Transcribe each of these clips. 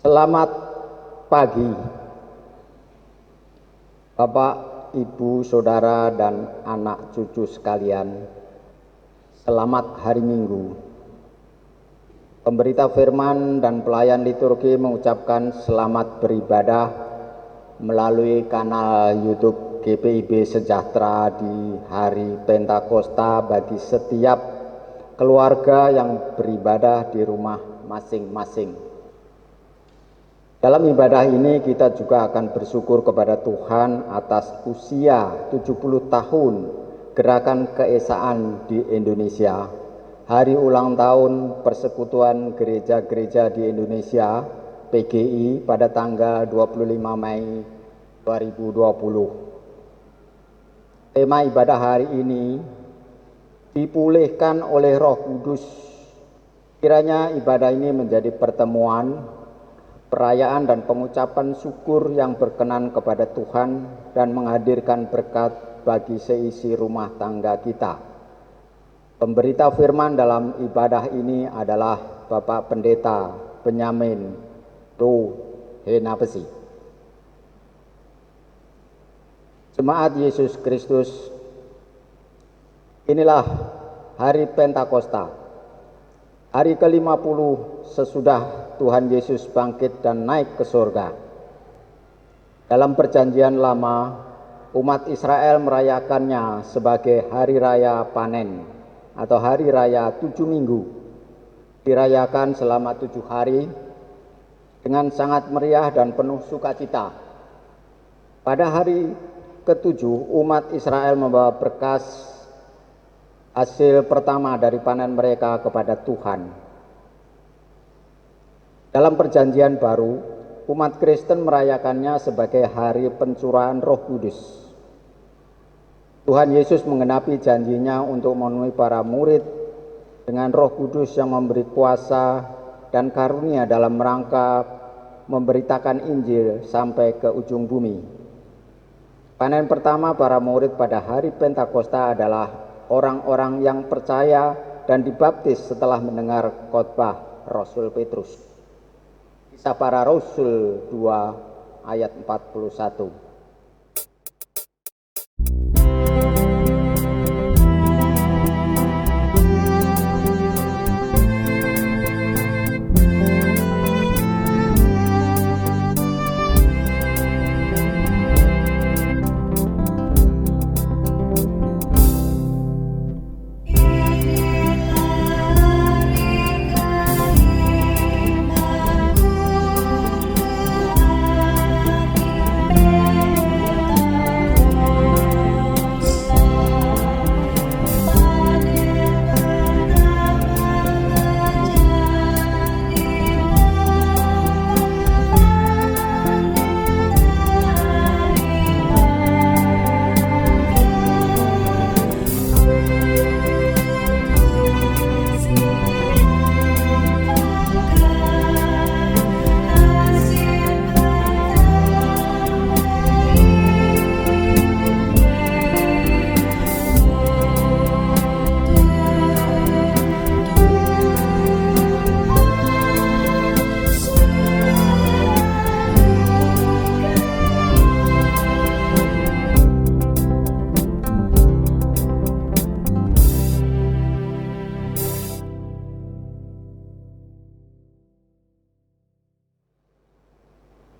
Selamat pagi, Bapak, Ibu, Saudara, dan anak cucu sekalian. Selamat hari Minggu. Pemberita firman dan pelayan liturgi mengucapkan selamat beribadah melalui kanal YouTube GPIB Sejahtera di hari Pentakosta bagi setiap keluarga yang beribadah di rumah masing-masing. Dalam ibadah ini kita juga akan bersyukur kepada Tuhan atas usia 70 tahun Gerakan Keesaan di Indonesia, hari ulang tahun Persekutuan Gereja-Gereja di Indonesia PGI pada tanggal 25 Mei 2020. Tema ibadah hari ini dipulihkan oleh Roh Kudus. Kiranya ibadah ini menjadi pertemuan, perayaan dan pengucapan syukur yang berkenan kepada Tuhan dan menghadirkan berkat bagi seisi rumah tangga kita. Pemberita firman dalam ibadah ini adalah Bapak Pendeta Benyamin Henapesi. Jemaat Yesus Kristus, inilah hari Pentakosta, hari ke-50 sesudah Tuhan Yesus bangkit dan naik ke surga. Dalam perjanjian lama, umat Israel merayakannya sebagai hari raya panen atau hari raya 7 minggu. Dirayakan selama 7 hari dengan sangat meriah dan penuh sukacita. Pada hari ke-7, umat Israel membawa berkas hasil pertama dari panen mereka kepada Tuhan. Dalam perjanjian baru, umat Kristen merayakannya sebagai hari pencurahan Roh Kudus. Tuhan Yesus menggenapi janjinya untuk memenuhi para murid dengan Roh Kudus yang memberi kuasa dan karunia dalam rangka memberitakan Injil sampai ke ujung bumi. Panen pertama para murid pada hari Pentakosta adalah orang-orang yang percaya dan dibaptis setelah mendengar khotbah Rasul Petrus. Kisah Para Rasul 2 ayat 41.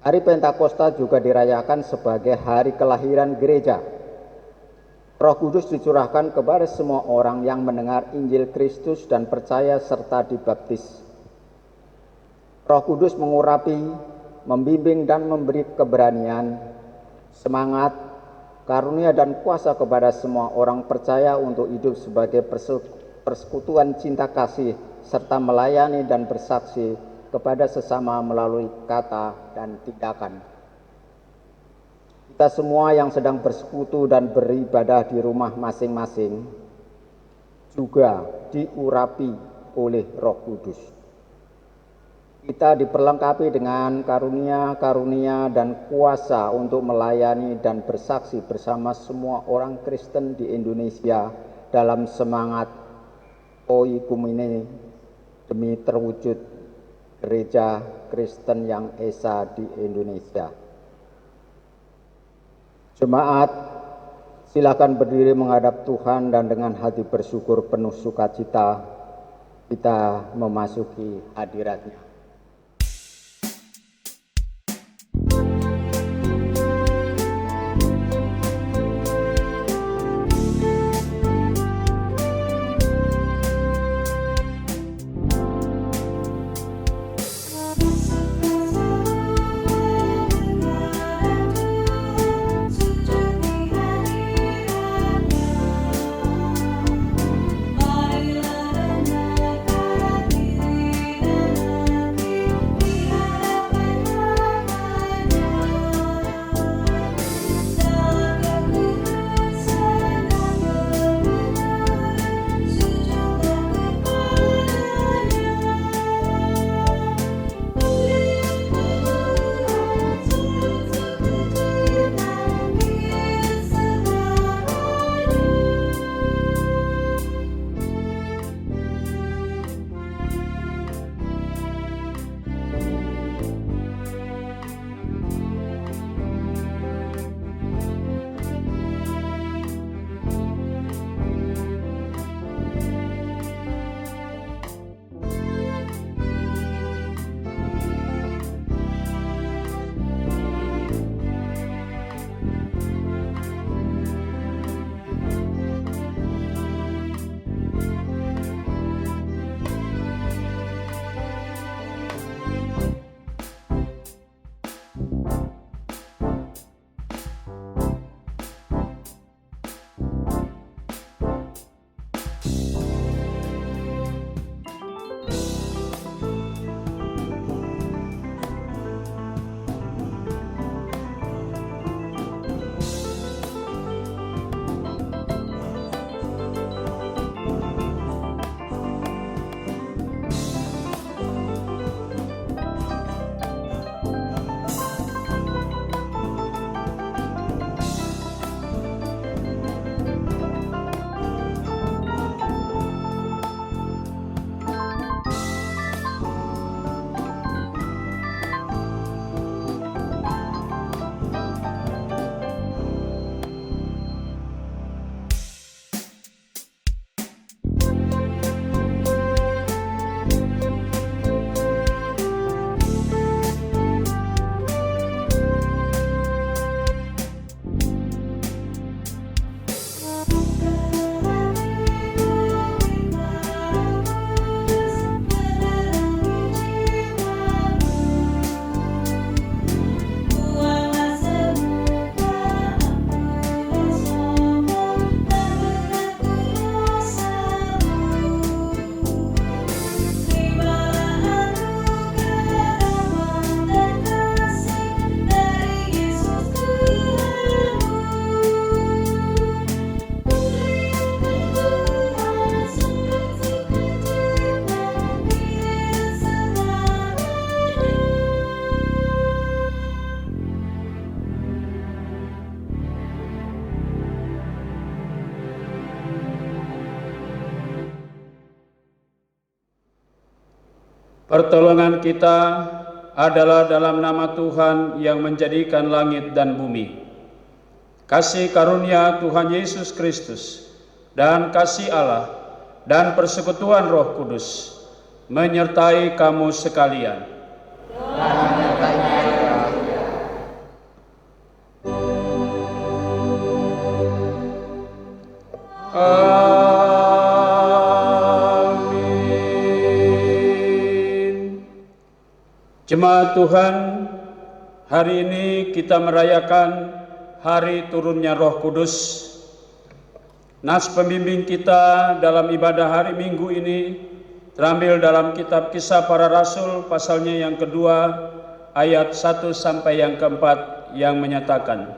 Hari Pentakosta juga dirayakan sebagai hari kelahiran gereja. Roh Kudus dicurahkan kepada semua orang yang mendengar Injil Kristus dan percaya serta dibaptis. Roh Kudus mengurapi, membimbing dan memberi keberanian, semangat, karunia dan kuasa kepada semua orang percaya untuk hidup sebagai persekutuan cinta kasih serta melayani dan bersaksi kepada sesama melalui kata dan tindakan. Kita semua yang sedang bersekutu dan beribadah di rumah masing-masing juga diurapi oleh Roh Kudus. Kita diperlengkapi dengan karunia-karunia dan kuasa untuk melayani dan bersaksi bersama semua orang Kristen di Indonesia dalam semangat oikumene demi terwujud Gereja Kristen yang esa di Indonesia. Jemaat, silakan berdiri menghadap Tuhan dan dengan hati bersyukur penuh sukacita kita memasuki hadirat-Nya. Pertolongan kita adalah dalam nama Tuhan yang menjadikan langit dan bumi. Kasih karunia Tuhan Yesus Kristus dan kasih Allah dan persekutuan Roh Kudus menyertai kamu sekalian. Jemaat Tuhan, hari ini kita merayakan hari turunnya Roh Kudus. Nas pembimbing kita dalam ibadah hari Minggu ini terambil dalam kitab Kisah Para Rasul pasalnya yang kedua ayat 1 sampai yang keempat yang menyatakan,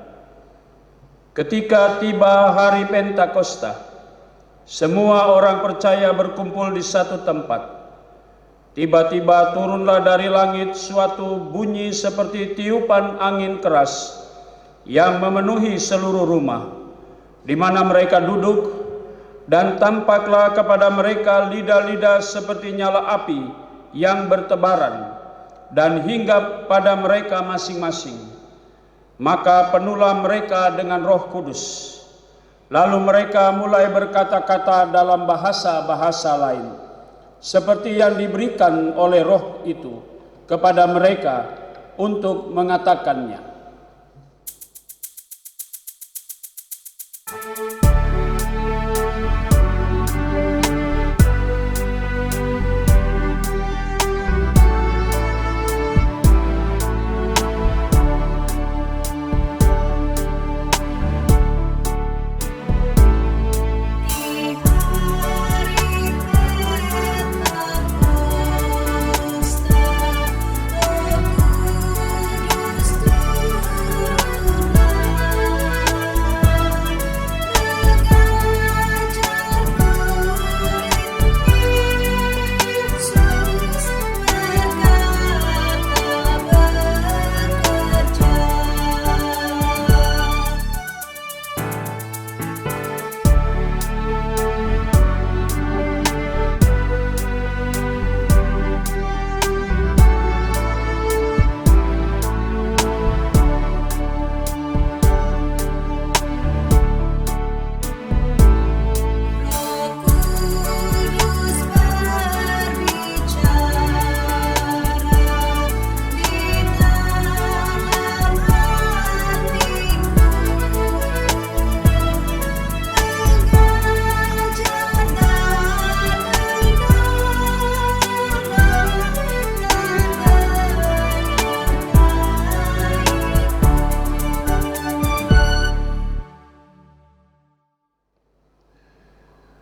ketika tiba hari Pentakosta, semua orang percaya berkumpul di satu tempat. Tiba-tiba turunlah dari langit suatu bunyi seperti tiupan angin keras yang memenuhi seluruh rumah di mana mereka duduk, dan tampaklah kepada mereka lidah-lidah seperti nyala api yang bertebaran dan hinggap pada mereka masing-masing. Maka penuhlah mereka dengan Roh Kudus. Lalu mereka mulai berkata-kata dalam bahasa-bahasa lain, seperti yang diberikan oleh Roh itu kepada mereka untuk mengatakannya.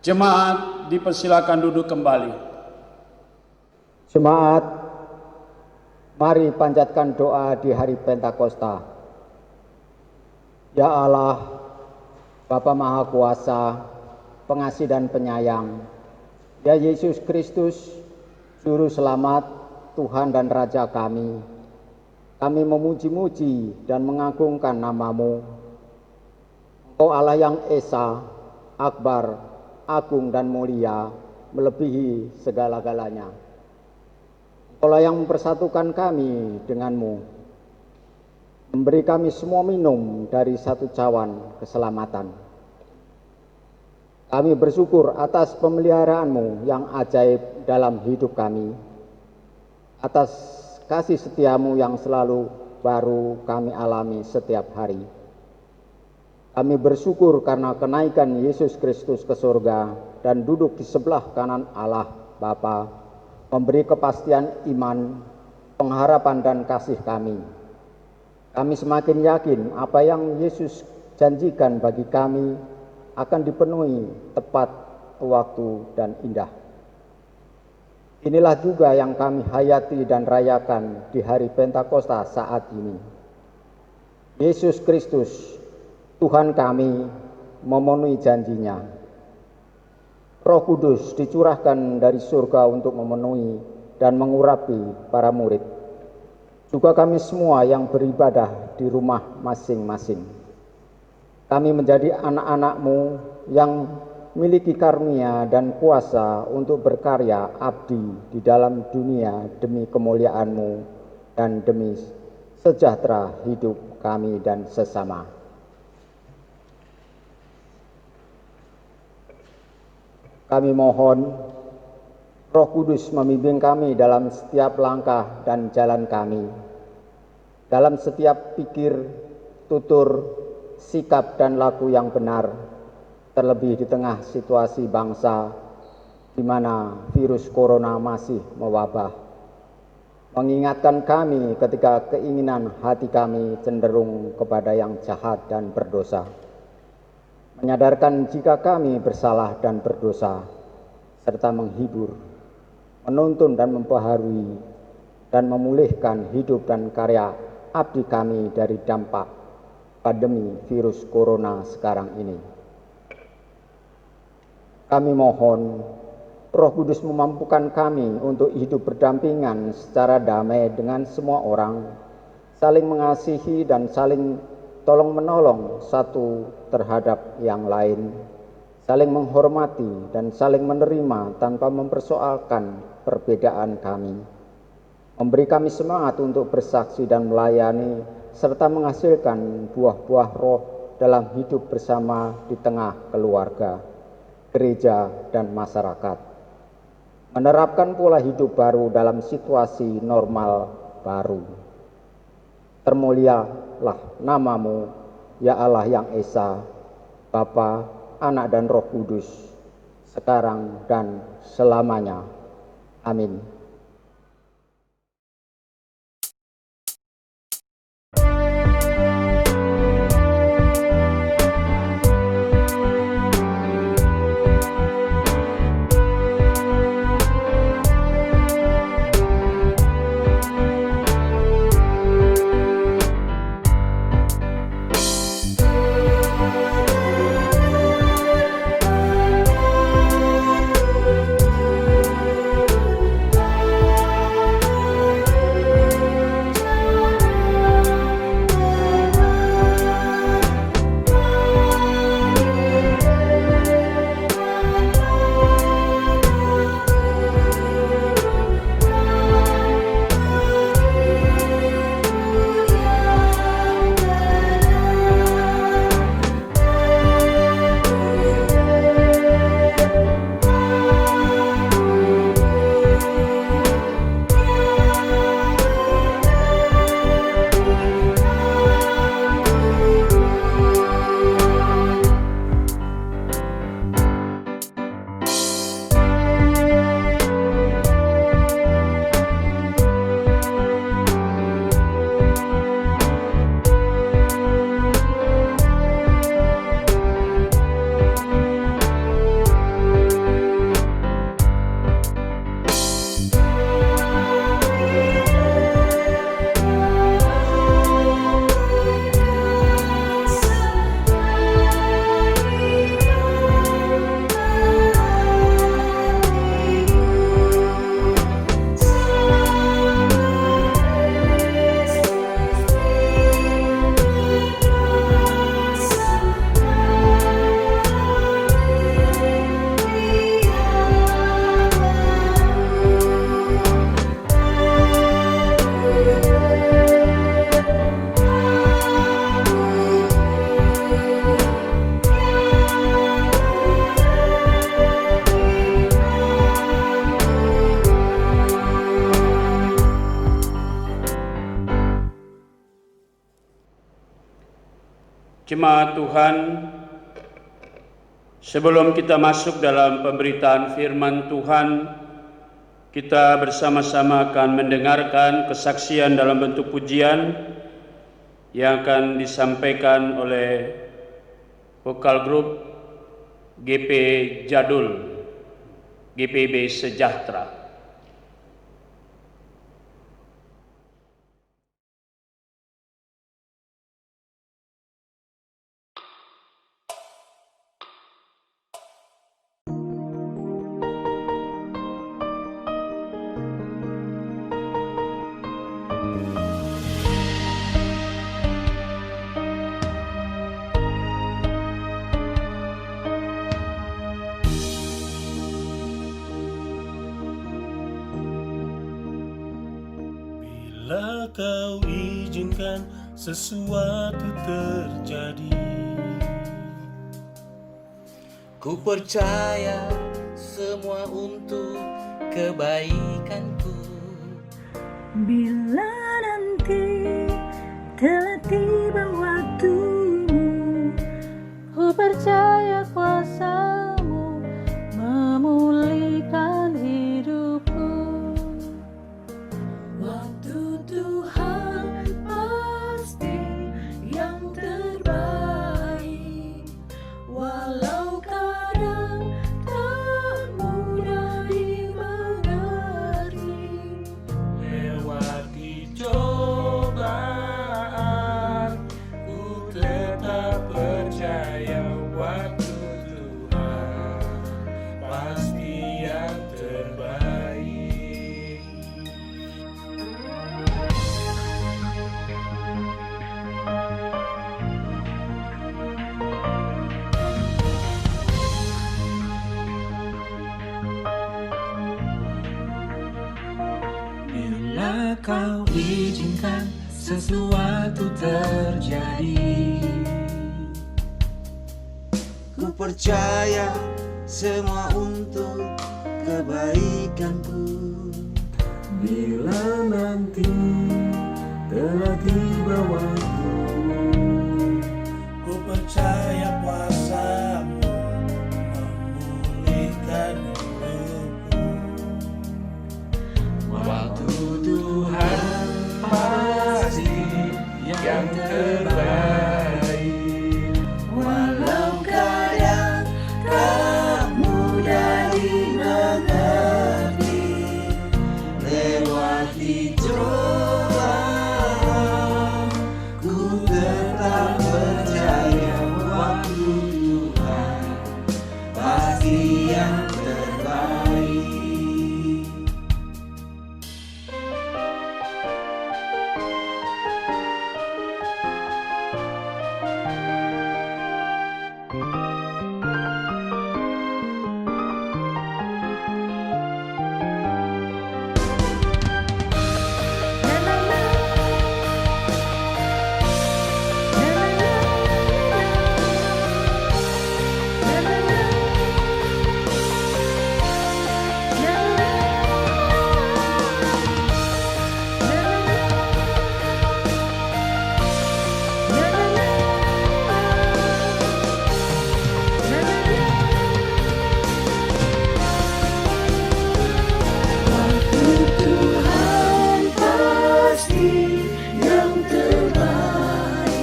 Jemaat dipersilakan duduk kembali. Jemaat, mari panjatkan doa di hari Pentakosta. Ya Allah, Bapa Maha Kuasa, Pengasih dan Penyayang, ya Yesus Kristus, Juru Selamat, Tuhan dan Raja kami memuji-muji dan mengagungkan nama-Mu. Engkau Allah yang Esa, Akbar, agung dan mulia, melebihi segala-galanya. Engkaulah yang mempersatukan kami denganmu, memberi kami semua minum dari satu cawan keselamatan. Kami bersyukur atas pemeliharaanmu yang ajaib dalam hidup kami, atas kasih setiamu yang selalu baru kami alami setiap hari. Kami bersyukur karena kenaikan Yesus Kristus ke surga dan duduk di sebelah kanan Allah Bapa, memberi kepastian iman, pengharapan dan kasih kami. Kami semakin yakin apa yang Yesus janjikan bagi kami akan dipenuhi tepat waktu dan indah. Inilah juga yang kami hayati dan rayakan di hari Pentakosta saat ini. Yesus Kristus, Tuhan kami, memenuhi janjinya. Roh Kudus dicurahkan dari surga untuk memenuhi dan mengurapi para murid. Juga kami semua yang beribadah di rumah masing-masing. Kami menjadi anak-anak-Mu yang miliki karunia dan kuasa untuk berkarya abdi di dalam dunia demi kemuliaan-Mu dan demi sejahtera hidup kami dan sesama. Kami mohon Roh Kudus membimbing kami dalam setiap langkah dan jalan kami, dalam setiap pikir, tutur, sikap dan laku yang benar, terlebih di tengah situasi bangsa di mana virus corona masih mewabah. Mengingatkan kami ketika keinginan hati kami cenderung kepada yang jahat dan berdosa. Menyadarkan jika kami bersalah dan berdosa, serta menghibur, menuntun dan membaharui, dan memulihkan hidup dan karya abdi kami dari dampak pandemi virus corona sekarang ini. Kami mohon Roh Kudus memampukan kami untuk hidup berdampingan secara damai dengan semua orang, saling mengasihi dan saling tolong-menolong satu terhadap yang lain, saling menghormati dan saling menerima tanpa mempersoalkan perbedaan kami, Memberi kami semangat untuk bersaksi dan melayani, serta menghasilkan buah-buah roh dalam hidup bersama di tengah keluarga, gereja, dan masyarakat. Menerapkan pola hidup baru dalam situasi normal baru. Termulialah namamu, ya Allah yang Esa, Bapa, Anak, dan Roh Kudus, sekarang dan selamanya. Amin. Jemaat Tuhan, sebelum kita masuk dalam pemberitaan firman Tuhan, kita bersama-sama akan mendengarkan kesaksian dalam bentuk pujian yang akan disampaikan oleh vokal grup GP Jadul, GPB Sejahtera. Bila kau izinkan sesuatu terjadi, ku percaya semua untuk kebaikanku. Bila nanti telah tiba waktumu, ku percaya kuasa-Mu memulihkan hidupku. Waktu Tuhan pasti yang terbaik, walau kadang tak mudah dimengerti. lewati cobaan, ku tetap percaya waktu Tuhan Kau izinkan sesuatu terjadi. Ku percaya semua untuk kebaikanku. Bila nanti telah tiba waktu, ku percaya kuasa-Mu memulihkan hidupku. Waktu Tuhan pasti yang terbaik. Walau kadang tak mudah dimengerti, Lewati cobaan, ku tetap percaya waktu Tuhan pasti yang terbaik. Tuhan pasti yang terbaik.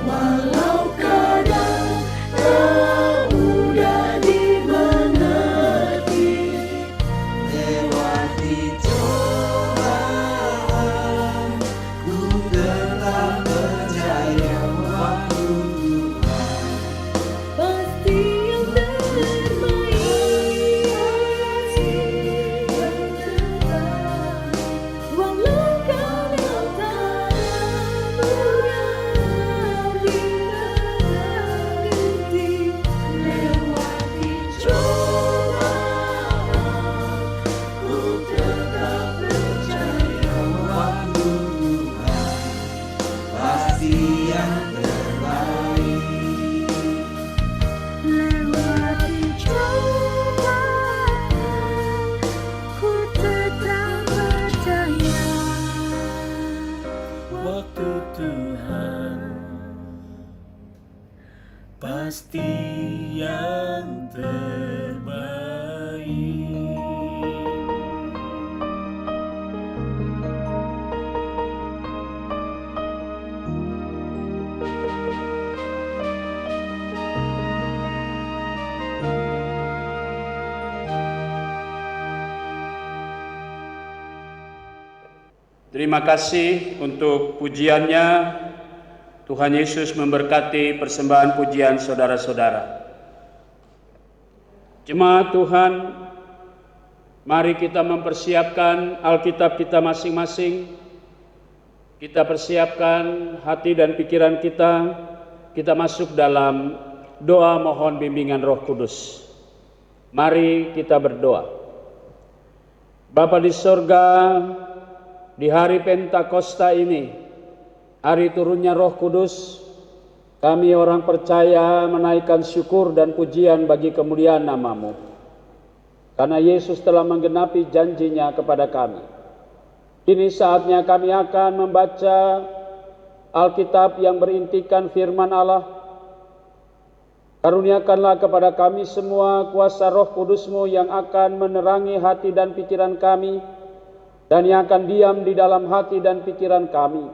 Walau kadang tak mudah dimengerti, Lewati cobaan, ku tetap percaya waktu Tuhan pasti yang terbaik. Walau kadang tak mudah dimengerti, lewati cobaan, ku tetap percaya waktu Tuhan pasti yang terbaik. lewati cobaan, ku tetap percaya. Waktu Tuhan pasti yang terbaik. Terima kasih untuk pujiannya. Tuhan Yesus memberkati persembahan pujian saudara-saudara. Jemaat Tuhan, mari kita mempersiapkan Alkitab kita masing-masing. Kita persiapkan hati dan pikiran kita. Kita masuk dalam doa mohon bimbingan Roh Kudus. Mari kita berdoa. Bapa di sorga, di hari Pentakosta ini, hari turunnya Roh Kudus, kami orang percaya menaikkan syukur dan pujian bagi kemuliaan nama-Mu. Karena Yesus telah menggenapi janjinya kepada kami. Kini saatnya kami akan membaca Alkitab yang berintikan firman Allah. Karuniakanlah kepada kami semua kuasa Roh Kudus-Mu yang akan menerangi hati dan pikiran kami, dan yang akan diam di dalam hati dan pikiran kami,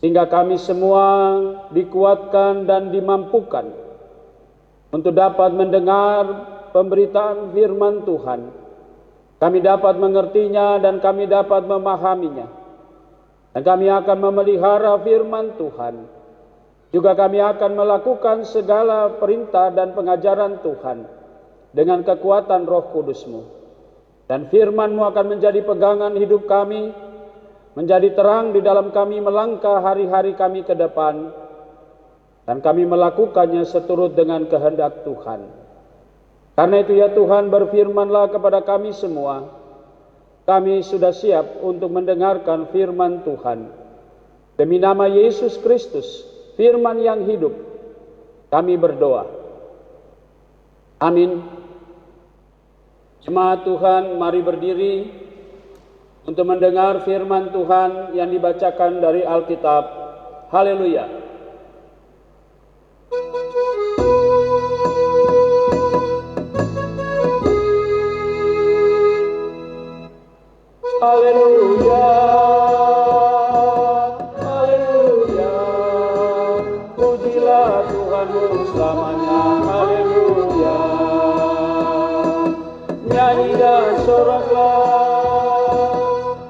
sehingga kami semua dikuatkan dan dimampukan untuk dapat mendengar pemberitaan firman Tuhan. Kami dapat mengertinya dan kami dapat memahaminya, dan kami akan memelihara firman Tuhan. Juga kami akan melakukan segala perintah dan pengajaran Tuhan dengan kekuatan Roh Kudus-Mu. Dan firman-Mu akan menjadi pegangan hidup kami, menjadi terang di dalam kami melangkah hari-hari kami ke depan, dan kami melakukannya seturut dengan kehendak Tuhan. Karena itu ya Tuhan, berfirman-Lah kepada kami semua, Kami sudah siap untuk mendengarkan firman Tuhan. Demi nama Yesus Kristus, firman yang hidup, kami berdoa. Amin. Jemaat Tuhan, mari berdiri untuk mendengar firman Tuhan yang dibacakan dari Alkitab. Haleluya. Haleluya, haleluya, pujilah Tuhanmu selamanya, haleluya. Nyanyi dan soraklah,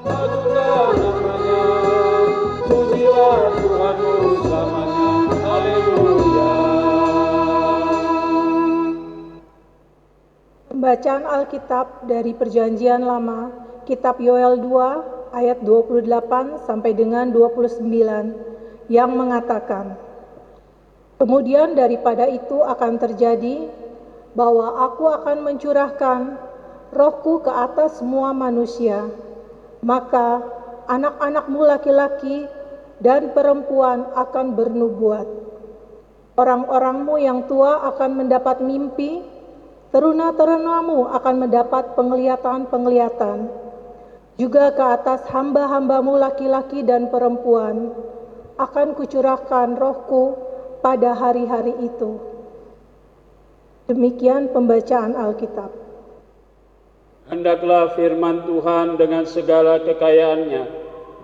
agungkan namanya, pujilah Tuhanmu selamanya, haleluya. Pembacaan Alkitab dari Perjanjian Lama, Kitab Yoel 2 ayat 28 sampai dengan 29 yang mengatakan, kemudian daripada itu akan terjadi bahwa aku akan mencurahkan rohku ke atas semua manusia, maka anak-anakmu laki-laki dan perempuan akan bernubuat. Orang-orangmu yang tua akan mendapat mimpi, teruna-terunamu akan mendapat penglihatan-penglihatan. Juga ke atas hamba-hambamu laki-laki dan perempuan akan kucurahkan rohku pada hari-hari itu. Demikian pembacaan Alkitab. Hendaklah firman Tuhan dengan segala kekayaannya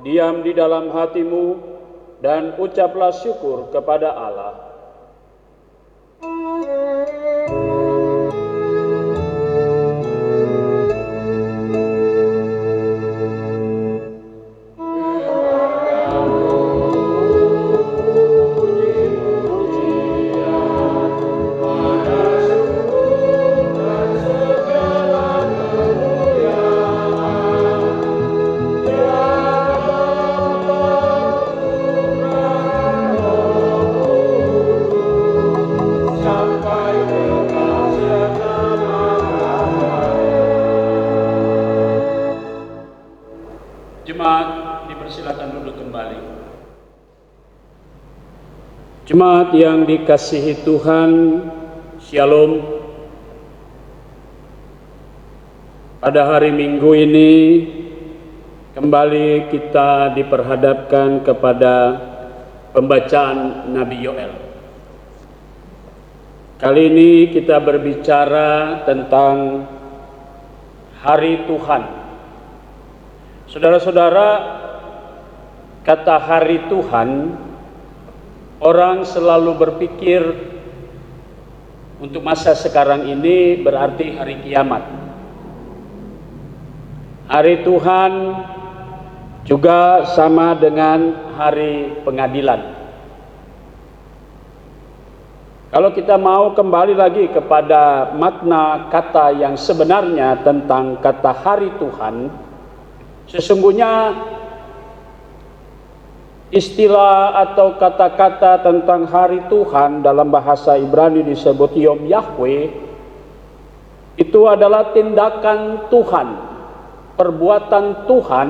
diam di dalam hatimu dan ucaplah syukur kepada Allah. Jemaat yang dikasihi Tuhan, Shalom. Pada hari Minggu ini kembali kita diperhadapkan kepada pembacaan Nabi Yoel. Kali ini kita berbicara tentang Hari Tuhan. Saudara-saudara, kata Hari Tuhan, orang selalu berpikir untuk masa sekarang ini berarti hari kiamat. Hari Tuhan juga sama dengan hari pengadilan. Kalau kita mau kembali lagi kepada makna kata yang sebenarnya tentang kata hari Tuhan, sesungguhnya istilah atau kata-kata tentang hari Tuhan dalam bahasa Ibrani disebut Yom Yahweh, itu adalah tindakan Tuhan, perbuatan Tuhan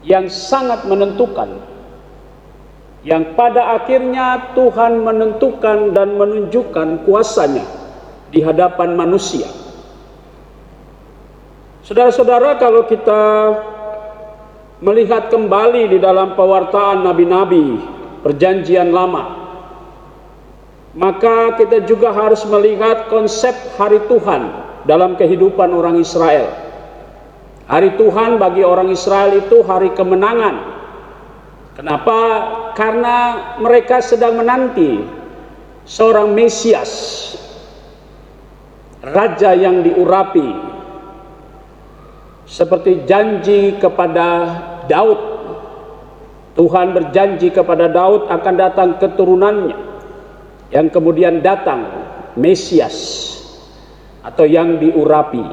yang sangat menentukan, yang pada akhirnya Tuhan menentukan dan menunjukkan kuasanya di hadapan manusia. Saudara-saudara, kalau kita melihat kembali di dalam pewartaan nabi-nabi Perjanjian Lama, maka kita juga harus melihat konsep hari Tuhan dalam kehidupan orang Israel. Hari Tuhan bagi orang Israel itu hari kemenangan. Kenapa? Karena mereka sedang menanti seorang Mesias, raja yang diurapi, seperti janji kepada Daud. Tuhan berjanji kepada Daud akan datang keturunannya yang kemudian datang Mesias atau yang diurapi.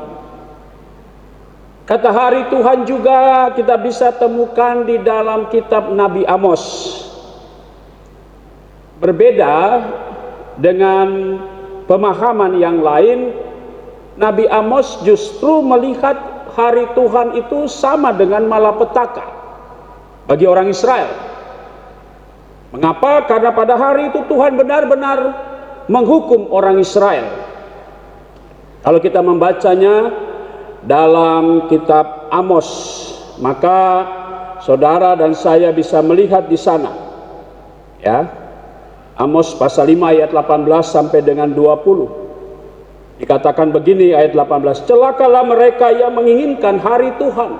Kata hari Tuhan juga kita bisa temukan di dalam kitab Nabi Amos. Berbeda dengan pemahaman yang lain, Nabi Amos justru melihat hari Tuhan itu sama dengan malapetaka bagi orang Israel. Mengapa? Karena pada hari itu Tuhan benar-benar menghukum orang Israel. Kalau kita membacanya dalam kitab Amos, maka saudara dan saya bisa melihat di sana, ya, Amos pasal 5 ayat 18 sampai dengan 20. Dikatakan begini ayat 18, celakalah mereka yang menginginkan hari Tuhan.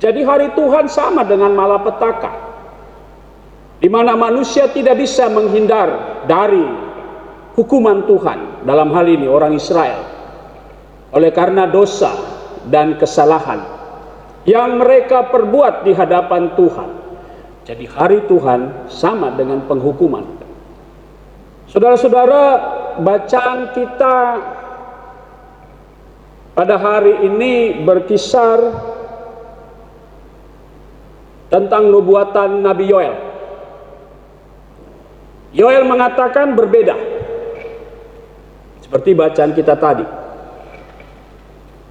Jadi hari Tuhan sama dengan malapetaka, di mana manusia tidak bisa menghindar dari hukuman Tuhan, dalam hal ini orang Israel, oleh karena dosa dan kesalahan yang mereka perbuat di hadapan Tuhan. Jadi hari Tuhan sama dengan penghukuman. Saudara-saudara, bacaan kita pada hari ini berkisar tentang nubuatan Nabi Yoel. Yoel mengatakan berbeda, seperti bacaan kita tadi.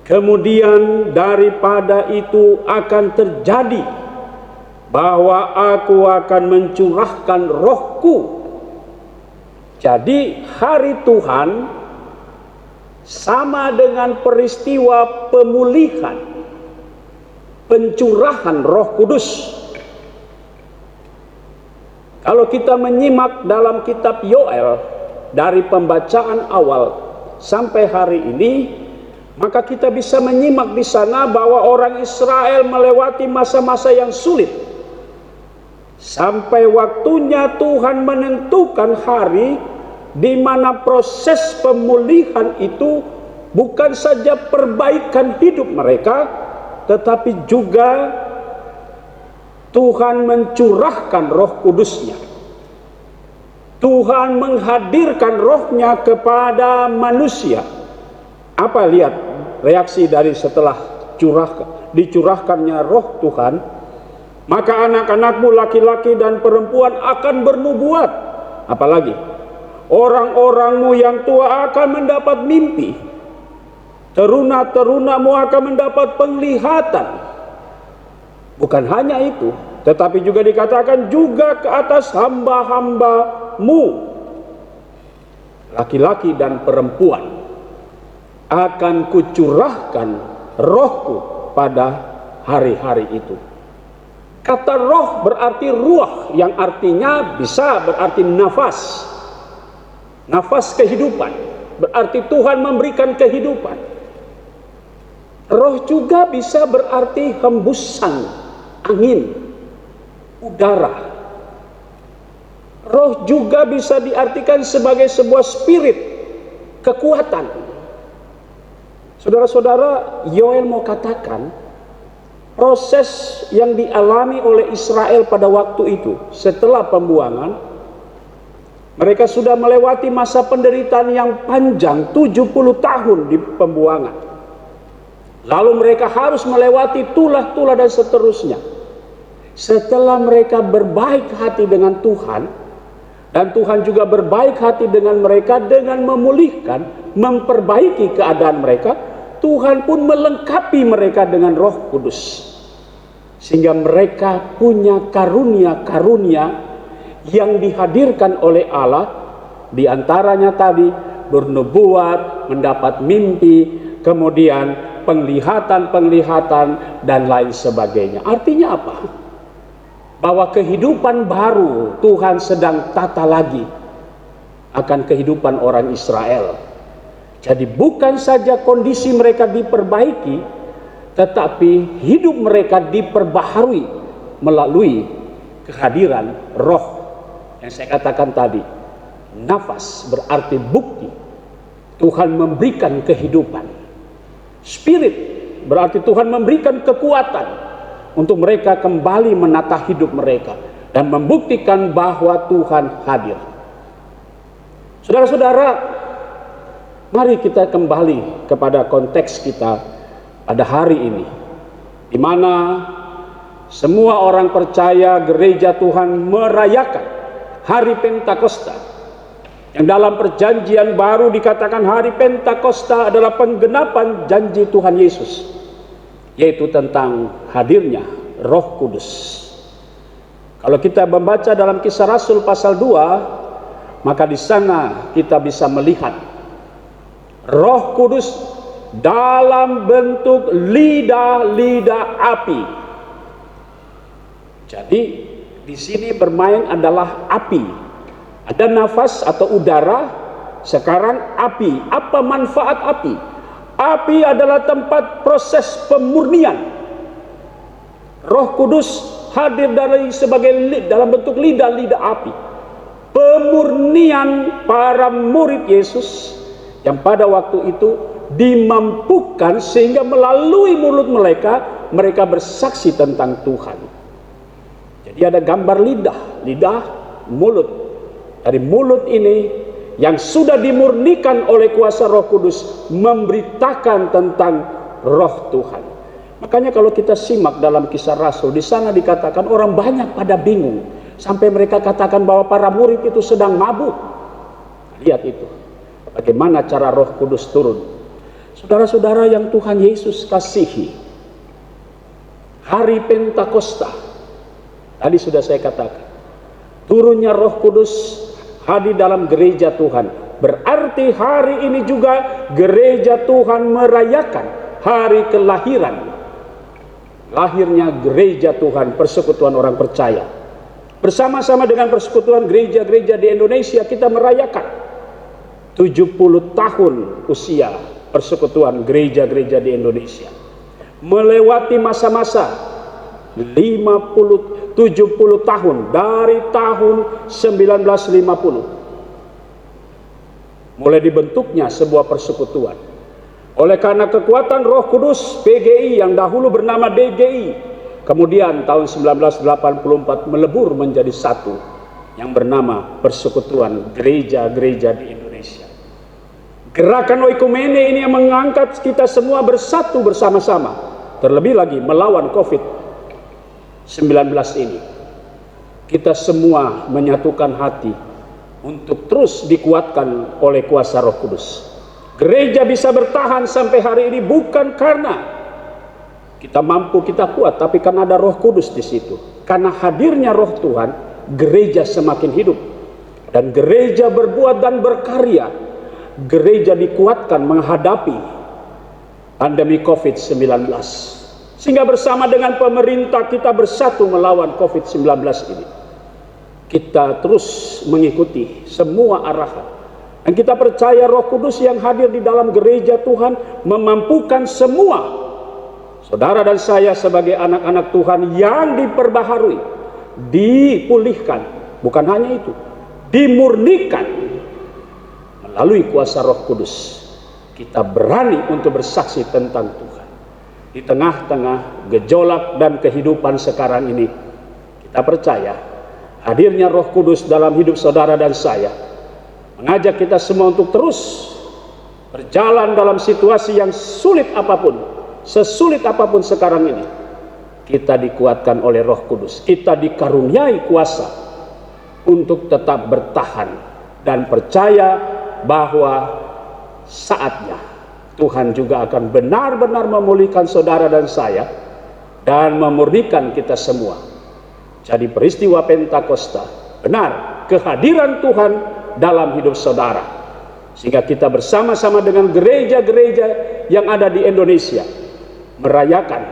Kemudian daripada itu akan terjadi bahwa aku akan mencurahkan rohku. Jadi hari Tuhan sama dengan peristiwa pemulihan, pencurahan Roh Kudus. Kalau kita menyimak dalam kitab Yoel dari pembacaan awal sampai hari ini, maka kita bisa menyimak di sana bahwa orang Israel melewati masa-masa yang sulit. Sampai waktunya Tuhan menentukan hari di mana proses pemulihan itu bukan saja perbaikan hidup mereka, tetapi juga Tuhan mencurahkan Roh Kudus-Nya. Tuhan menghadirkan Roh-Nya kepada manusia. Apa lihat reaksi dari setelah dicurahkannya Roh Tuhan? Maka anak-anakmu laki-laki dan perempuan akan bernubuat. Apalagi orang-orangmu yang tua akan mendapat mimpi. Teruna-terunamu akan mendapat penglihatan. Bukan hanya itu, tetapi juga dikatakan juga ke atas hamba-hambamu, laki-laki dan perempuan, akan kucurahkan rohku pada hari-hari itu. Kata roh berarti ruah, yang artinya bisa berarti nafas. Nafas kehidupan, berarti Tuhan memberikan kehidupan. Roh juga bisa berarti hembusan angin, udara. Roh juga bisa diartikan sebagai sebuah spirit, kekuatan. Saudara-saudara, Yoel mau katakan proses yang dialami oleh Israel pada waktu itu setelah pembuangan, mereka sudah melewati masa penderitaan yang panjang, 70 tahun di pembuangan. Lalu mereka harus melewati tulah-tulah dan seterusnya. Setelah mereka berbaik hati dengan Tuhan, dan Tuhan juga berbaik hati dengan mereka dengan memulihkan, memperbaiki keadaan mereka, Tuhan pun melengkapi mereka dengan Roh Kudus. Sehingga mereka punya karunia-karunia yang dihadirkan oleh Allah, di antaranya tadi bernubuat, mendapat mimpi, kemudian penglihatan-penglihatan dan lain sebagainya. Artinya apa? Bahwa kehidupan baru Tuhan sedang tata lagi akan kehidupan orang Israel. Jadi bukan saja kondisi mereka diperbaiki, tetapi hidup mereka diperbaharui melalui kehadiran roh. Yang saya katakan tadi, nafas berarti bukti Tuhan memberikan kehidupan. Spirit berarti Tuhan memberikan kekuatan untuk mereka kembali menata hidup mereka dan membuktikan bahwa Tuhan hadir. Saudara-saudara, mari kita kembali kepada konteks kita pada hari ini, di mana semua orang percaya gereja Tuhan merayakan hari Pentakosta, Yang dalam perjanjian baru dikatakan hari Pentakosta adalah penggenapan janji Tuhan Yesus, yaitu tentang hadirnya Roh Kudus. Kalau kita membaca dalam Kisah Rasul pasal 2, maka di sana kita bisa melihat Roh Kudus dalam bentuk lidah-lidah api. Jadi di sini bermain adalah api. Ada nafas atau udara, sekarang api. Apa manfaat api? Api adalah tempat proses pemurnian. Roh Kudus hadir dalam bentuk lidah-lidah api. Pemurnian para murid Yesus yang pada waktu itu dimampukan sehingga melalui mulut mereka bersaksi tentang Tuhan. Jadi ada gambar lidah, mulut. Dari mulut ini yang sudah dimurnikan oleh kuasa Roh Kudus memberitakan tentang Roh Tuhan. Makanya kalau kita simak dalam Kisah Rasul, di sana dikatakan orang banyak pada bingung sampai mereka katakan bahwa para murid itu sedang mabuk. Lihat itu, bagaimana cara Roh Kudus turun. Saudara-saudara yang Tuhan Yesus kasihi, hari Pentakosta tadi sudah saya katakan, turunnya Roh Kudus hadir dalam gereja Tuhan. Berarti hari ini juga gereja Tuhan merayakan hari kelahiran. Lahirnya gereja Tuhan, persekutuan orang percaya. Bersama-sama dengan persekutuan gereja-gereja di Indonesia, kita merayakan 70 tahun usia persekutuan gereja-gereja di Indonesia. Melewati masa-masa 70 tahun dari tahun 1950 mulai dibentuknya sebuah persekutuan. Oleh karena kekuatan Roh Kudus, PGI yang dahulu bernama DGI kemudian tahun 1984 melebur menjadi satu yang bernama Persekutuan Gereja-Gereja di Indonesia. Gerakan oikumene ini yang mengangkat kita semua bersatu bersama-sama, terlebih lagi melawan COVID-19 ini. Kita semua menyatukan hati untuk terus dikuatkan oleh kuasa Roh Kudus. Gereja bisa bertahan sampai hari ini bukan karena kita mampu, kita kuat, tapi karena ada Roh Kudus di situ. Karena hadirnya Roh Tuhan, gereja semakin hidup dan gereja berbuat dan berkarya. Gereja dikuatkan menghadapi pandemi COVID-19. Sehingga bersama dengan pemerintah kita bersatu melawan COVID-19 ini. Kita terus mengikuti semua arahan. Dan kita percaya Roh Kudus yang hadir di dalam gereja Tuhan memampukan semua saudara dan saya sebagai anak-anak Tuhan yang diperbaharui, dipulihkan, bukan hanya itu, dimurnikan melalui kuasa Roh Kudus. Kita berani untuk bersaksi tentang Tuhan. Di tengah-tengah gejolak dan kehidupan sekarang ini, kita percaya hadirnya Roh Kudus dalam hidup saudara dan saya mengajak kita semua untuk terus berjalan dalam situasi yang sulit apapun, sesulit apapun sekarang ini. Kita dikuatkan oleh Roh Kudus, kita dikaruniai kuasa untuk tetap bertahan dan percaya bahwa saatnya Tuhan juga akan benar-benar memulihkan saudara dan saya dan memurnikan kita semua. Jadi peristiwa Pentakosta benar kehadiran Tuhan dalam hidup saudara, sehingga kita bersama-sama dengan gereja-gereja yang ada di Indonesia merayakan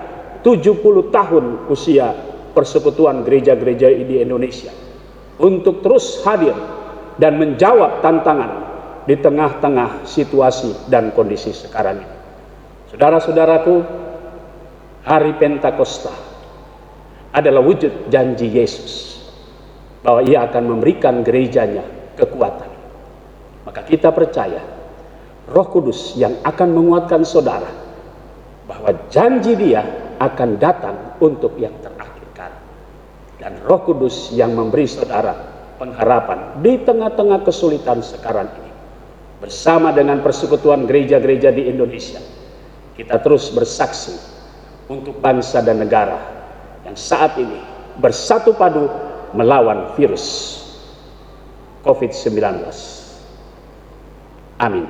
70 tahun usia persekutuan gereja-gereja di Indonesia untuk terus hadir dan menjawab tantangan di tengah-tengah situasi dan kondisi sekarang ini. Saudara-saudaraku, hari Pentakosta adalah wujud janji Yesus bahwa Ia akan memberikan gerejanya kekuatan. Maka kita percaya Roh Kudus yang akan menguatkan saudara bahwa janji Dia akan datang untuk yang terakhir kali. Dan Roh Kudus yang memberi saudara pengharapan di tengah-tengah kesulitan sekarang ini. Bersama dengan persekutuan gereja-gereja di Indonesia, kita terus bersaksi untuk bangsa dan negara yang saat ini bersatu padu melawan virus COVID-19. Amin.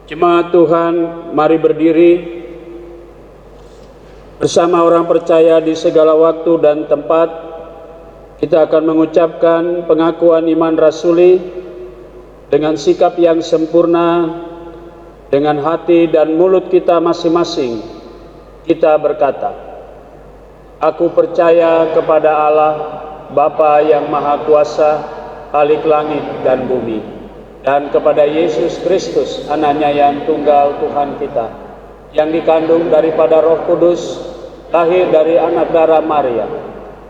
Jemaat Tuhan, mari berdiri bersama orang percaya di segala waktu dan tempat. Kita akan mengucapkan pengakuan iman rasuli dengan sikap yang sempurna, dengan hati dan mulut kita masing-masing. Kita berkata, aku percaya kepada Allah, Bapa yang Maha Kuasa, Khalik langit dan bumi, dan kepada Yesus Kristus, anaknya yang tunggal Tuhan kita, yang dikandung daripada Roh Kudus, lahir dari anak darah Maria,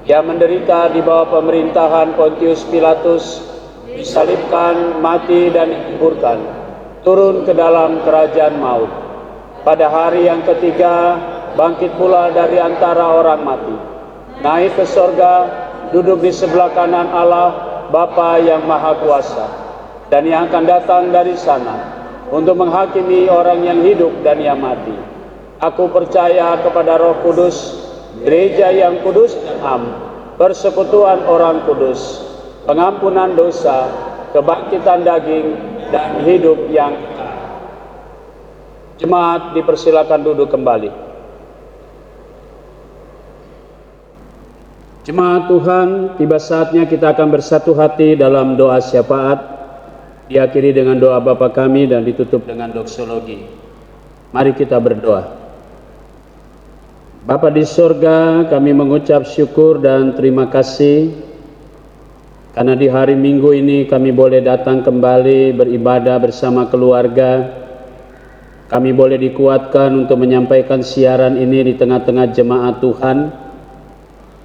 yang menderita di bawah pemerintahan Pontius Pilatus, disalibkan, mati dan dikuburkan, turun ke dalam kerajaan maut. Pada hari yang ketiga, bangkit pula dari antara orang mati, naik ke sorga, duduk di sebelah kanan Allah, Bapa yang Maha Kuasa, dan yang akan datang dari sana untuk menghakimi orang yang hidup dan yang mati. Aku percaya kepada Roh Kudus, gereja yang kudus dan am, persekutuan orang kudus, pengampunan dosa, kebangkitan daging, dan hidup yang kekal. Jemaat dipersilakan duduk kembali. Jemaat Tuhan, tiba saatnya kita akan bersatu hati dalam doa syafaat, diakhiri dengan doa Bapa kami dan ditutup dengan doksologi. Mari kita berdoa. Bapa di sorga, kami mengucap syukur dan terima kasih karena di hari Minggu ini kami boleh datang kembali beribadah bersama keluarga. Kami boleh dikuatkan untuk menyampaikan siaran ini di tengah-tengah jemaat Tuhan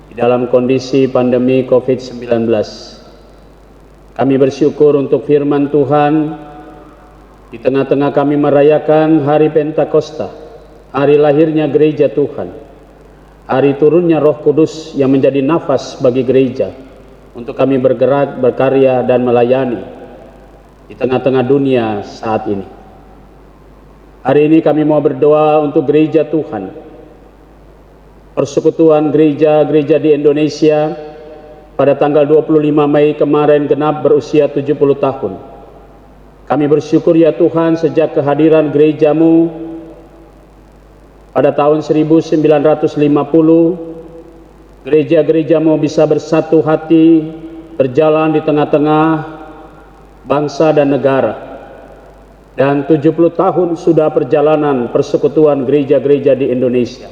di dalam kondisi pandemi COVID-19. Kami bersyukur untuk firman Tuhan. Di tengah-tengah kami merayakan hari Pentakosta, hari lahirnya gereja Tuhan, hari turunnya Roh Kudus yang menjadi nafas bagi gereja untuk kami bergerak, berkarya, dan melayani di tengah-tengah dunia saat ini. Hari ini kami mau berdoa untuk gereja Tuhan, persekutuan gereja-gereja di Indonesia. Pada tanggal 25 Mei kemarin genap berusia 70 tahun. Kami bersyukur ya Tuhan, sejak kehadiran gerejamu pada tahun 1950 gereja-gereja mau bisa bersatu hati, berjalan di tengah-tengah bangsa dan negara. Dan 70 tahun sudah perjalanan persekutuan gereja-gereja di Indonesia.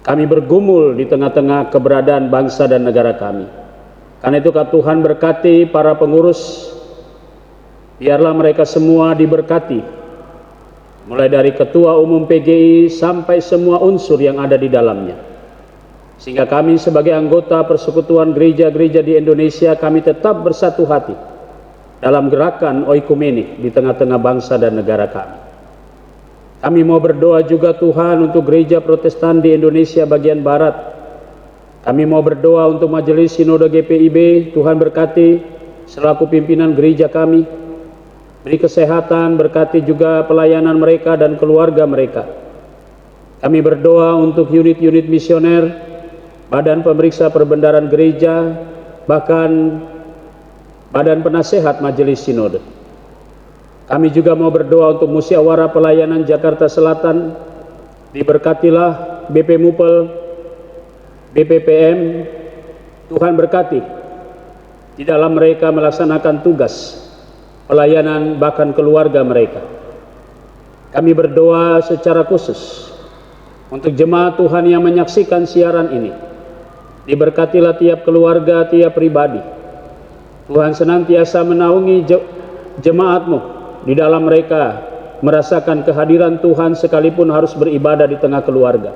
Kami bergumul di tengah-tengah keberadaan bangsa dan negara kami. Karena itu Tuhan berkati para pengurus, biarlah mereka semua diberkati, mulai dari Ketua Umum PGI sampai semua unsur yang ada di dalamnya. Sehingga kami sebagai anggota persekutuan gereja-gereja di Indonesia, kami tetap bersatu hati dalam gerakan oikumene di tengah-tengah bangsa dan negara kami. Kami mau berdoa juga Tuhan untuk gereja Protestan di Indonesia bagian Barat. Kami mau berdoa untuk Majelis Sinode GPIB, Tuhan berkati selaku pimpinan gereja kami. Beri kesehatan, berkati juga pelayanan mereka dan keluarga mereka. Kami berdoa untuk unit-unit misioner, badan pemeriksa perbendaharaan gereja, bahkan badan penasehat Majelis Sinode. Kami juga mau berdoa untuk Musyawarah Pelayanan Jakarta Selatan. Diberkatilah BP Mupel, BPPM, Tuhan berkati di dalam mereka melaksanakan tugas pelayanan bahkan keluarga mereka. Kami berdoa secara khusus untuk jemaat Tuhan yang menyaksikan siaran ini. Diberkatilah tiap keluarga, tiap pribadi. Tuhan senantiasa menaungi jemaat-Mu di dalam mereka merasakan kehadiran Tuhan sekalipun harus beribadah di tengah keluarga.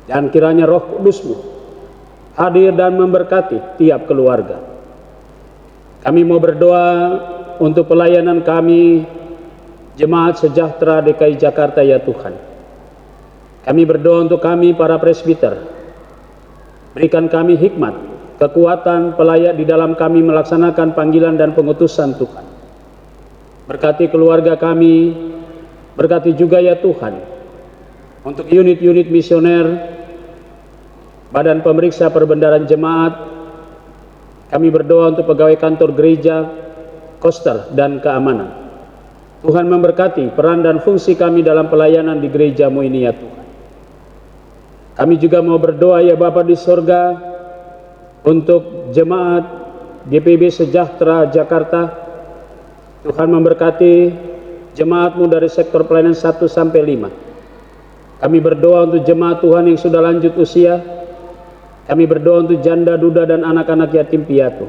Dan kiranya Roh Kudus-Mu hadir dan memberkati tiap keluarga. Kami mau berdoa untuk pelayanan kami, Jemaat Sejahtera DKI Jakarta ya Tuhan. Kami berdoa untuk kami para presbiter. Berikan kami hikmat, kekuatan pelayak di dalam kami melaksanakan panggilan dan pengutusan Tuhan. Berkati keluarga kami, berkati juga ya Tuhan untuk unit-unit misioner, badan pemeriksa perbendaharaan jemaat. Kami berdoa untuk pegawai kantor gereja, koster dan keamanan. Tuhan memberkati peran dan fungsi kami dalam pelayanan di gereja-Mu ini ya Tuhan. Kami juga mau berdoa ya Bapa di sorga, untuk jemaat GPIB Sejahtera Jakarta. Tuhan memberkati jemaat-Mu dari sektor pelayanan 1 sampai 5. Kami berdoa untuk jemaat Tuhan yang sudah lanjut usia. Kami berdoa untuk janda, duda dan anak-anak yatim piatu.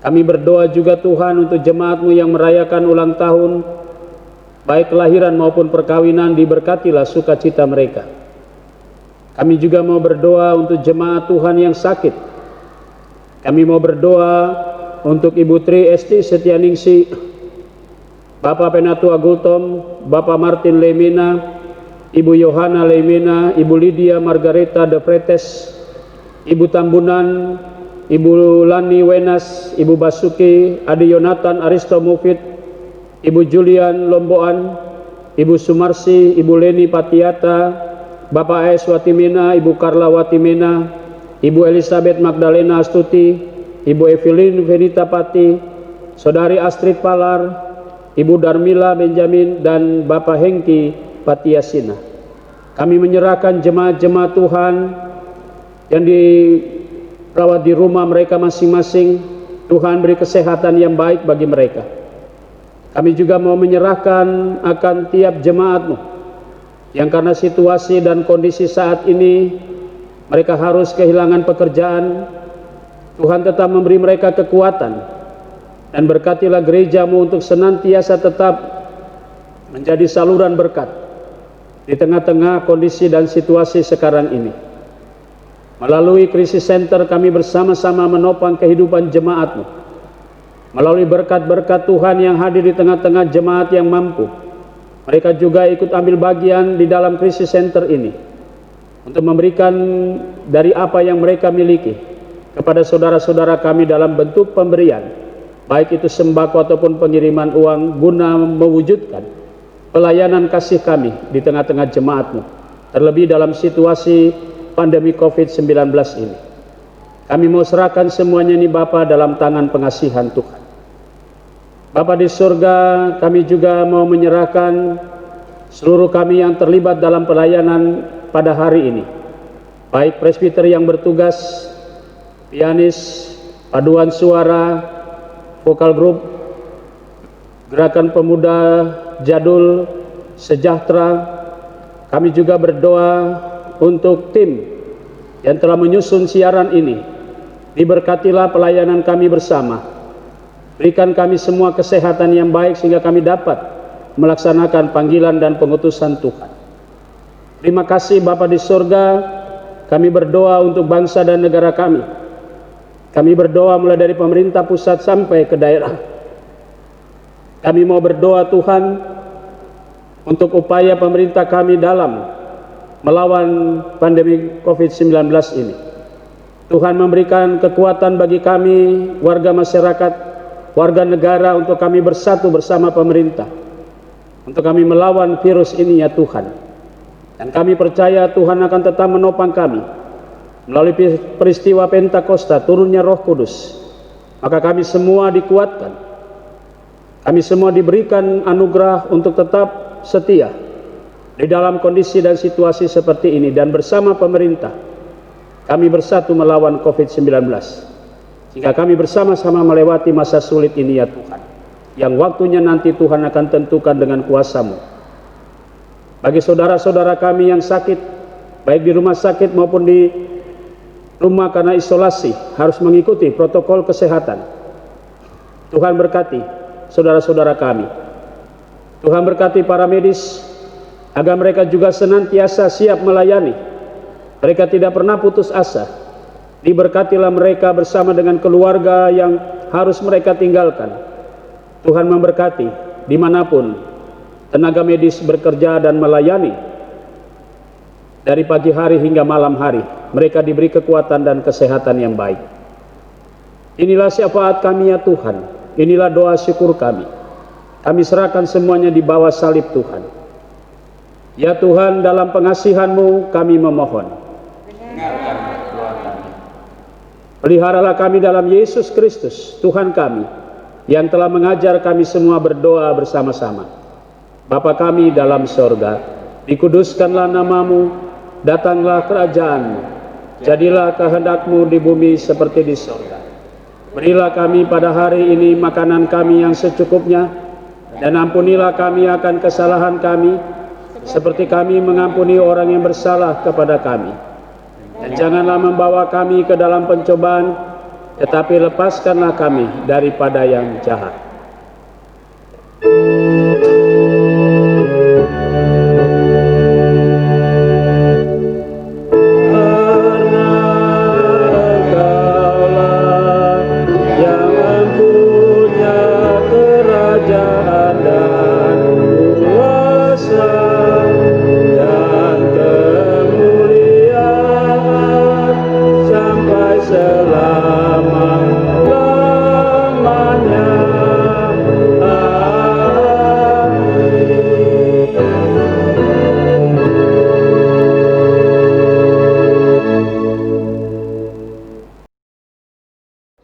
Kami berdoa juga Tuhan untuk jemaat-Mu yang merayakan ulang tahun, baik kelahiran maupun perkawinan, diberkatilah sukacita mereka. Kami juga mau berdoa untuk jemaat Tuhan yang sakit. Kami mau berdoa untuk Ibu Tri Esti Setianingsi, Bapak Penatua Gultom, Bapak Martin Lemena, Ibu Yohana Lemena, Ibu Lydia Margareta de Fretes, Ibu Tambunan, Ibu Lani Wenas, Ibu Basuki, Adi Yonatan Aristo Mufid, Ibu Julian Lomboan, Ibu Sumarsi, Ibu Leni Patiata, Bapak AS Watimena, Ibu Karla Watimena, Ibu Elizabeth Magdalena Astuti, Ibu Evelyn Venita Pati, Saudari Astrid Palar, Ibu Darmila Benjamin, dan Bapak Hengki Patiasina. Kami menyerahkan jemaat-jemaat Tuhan yang dirawat di rumah mereka masing-masing. Tuhan beri kesehatan yang baik bagi mereka. Kami juga mau menyerahkan akan tiap jemaat-Mu yang karena situasi dan kondisi saat ini mereka harus kehilangan pekerjaan. Tuhan tetap memberi mereka kekuatan dan berkatilah gereja-Mu untuk senantiasa tetap menjadi saluran berkat di tengah-tengah kondisi dan situasi sekarang ini. Melalui krisis center kami bersama-sama menopang kehidupan jemaat-Mu. Melalui berkat-berkat Tuhan yang hadir di tengah-tengah jemaat yang mampu, mereka juga ikut ambil bagian di dalam krisis center ini untuk memberikan dari apa yang mereka miliki kepada saudara-saudara kami dalam bentuk pemberian, baik itu sembako ataupun pengiriman uang, guna mewujudkan pelayanan kasih kami di tengah-tengah jemaat-Mu, terlebih dalam situasi pandemi COVID-19 ini. Kami mau serahkan semuanya ini Bapa dalam tangan pengasihan Tuhan. Bapa di surga, kami juga mau menyerahkan seluruh kami yang terlibat dalam pelayanan pada hari ini, baik presbiter yang bertugas, pianis, paduan suara, vokal grup, gerakan pemuda, jadul, sejahtera. Kami juga berdoa untuk tim yang telah menyusun siaran ini. Diberkatilah pelayanan kami bersama. Berikan kami semua kesehatan yang baik sehingga kami dapat melaksanakan panggilan dan pengutusan Tuhan. Terima kasih Bapa di surga. Kami berdoa untuk bangsa dan negara kami. Kami berdoa mulai dari pemerintah pusat sampai ke daerah. Kami mau berdoa Tuhan untuk upaya pemerintah kami dalam melawan pandemi COVID-19 ini. Tuhan memberikan kekuatan bagi kami, warga masyarakat, warga negara, untuk kami bersatu bersama pemerintah, untuk kami melawan virus ini ya Tuhan. Dan kami percaya Tuhan akan tetap menopang kami melalui peristiwa Pentakosta, turunnya Roh Kudus. Maka kami semua dikuatkan, kami semua diberikan anugerah untuk tetap setia di dalam kondisi dan situasi seperti ini, dan bersama pemerintah kami bersatu melawan COVID-19 sehingga kami bersama-sama melewati masa sulit ini ya Tuhan, yang waktunya nanti Tuhan akan tentukan dengan kuasa-Mu. Bagi saudara-saudara kami yang sakit, baik di rumah sakit maupun di rumah karena isolasi, harus mengikuti protokol kesehatan. Tuhan berkati saudara-saudara kami. Tuhan berkati para medis, agar mereka juga senantiasa siap melayani. Mereka tidak pernah putus asa. Diberkatilah mereka bersama dengan keluarga yang harus mereka tinggalkan. Tuhan memberkati dimanapun tenaga medis bekerja dan melayani. Dari pagi hari hingga malam hari, mereka diberi kekuatan dan kesehatan yang baik. Inilah syafaat kami ya Tuhan. Inilah doa syukur kami. Kami serahkan semuanya di bawah salib Tuhan. Ya Tuhan, dalam pengasihan-Mu kami memohon. Peliharalah kami dalam Yesus Kristus, Tuhan kami, yang telah mengajar kami semua berdoa bersama-sama. Bapa kami dalam sorga, dikuduskanlah nama-Mu, datanglah kerajaan-Mu, jadilah kehendak-Mu di bumi seperti di sorga. Berilah kami pada hari ini makanan kami yang secukupnya, dan ampunilah kami akan kesalahan kami, seperti kami mengampuni orang yang bersalah kepada kami. Dan janganlah membawa kami ke dalam pencobaan, tetapi lepaskanlah kami daripada yang jahat.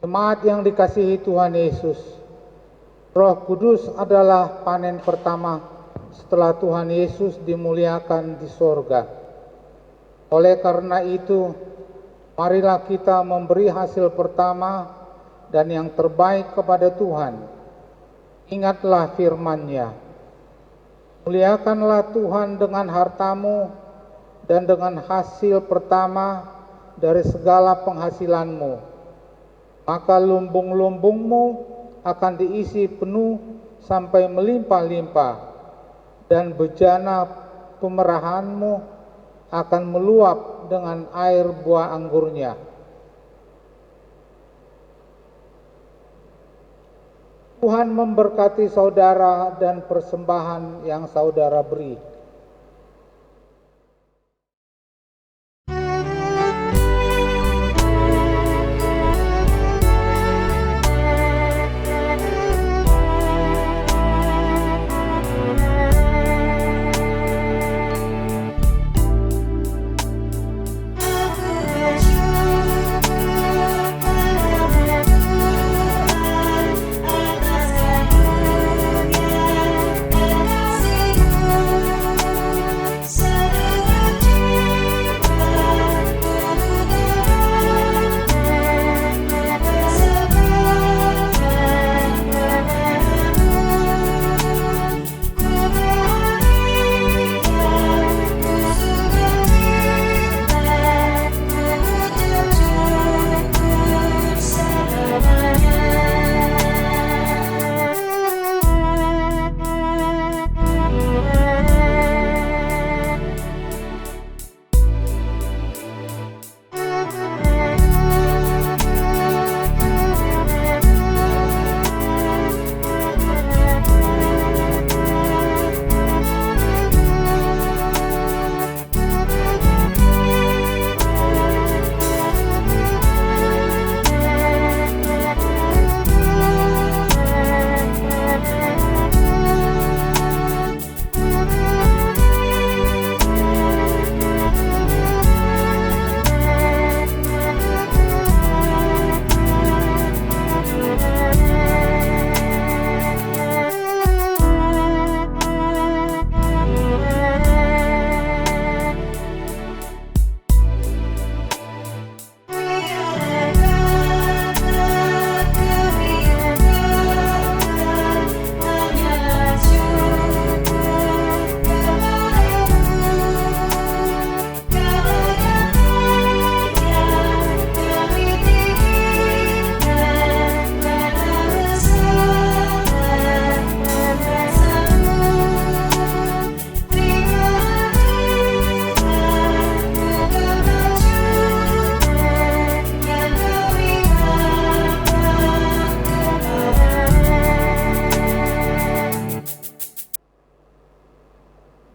Jemaat yang dikasihi Tuhan Yesus, Roh Kudus adalah panen pertama setelah Tuhan Yesus dimuliakan di sorga. Oleh karena itu, marilah kita memberi hasil pertama dan yang terbaik kepada Tuhan. Ingatlah firman-Nya. Muliakanlah Tuhan dengan hartamu dan dengan hasil pertama dari segala penghasilanmu. Maka lumbung-lumbungmu akan diisi penuh sampai melimpah-limpah, dan bejana pemerahanmu akan meluap dengan air buah anggurnya. Tuhan memberkati saudara dan persembahan yang saudara beri.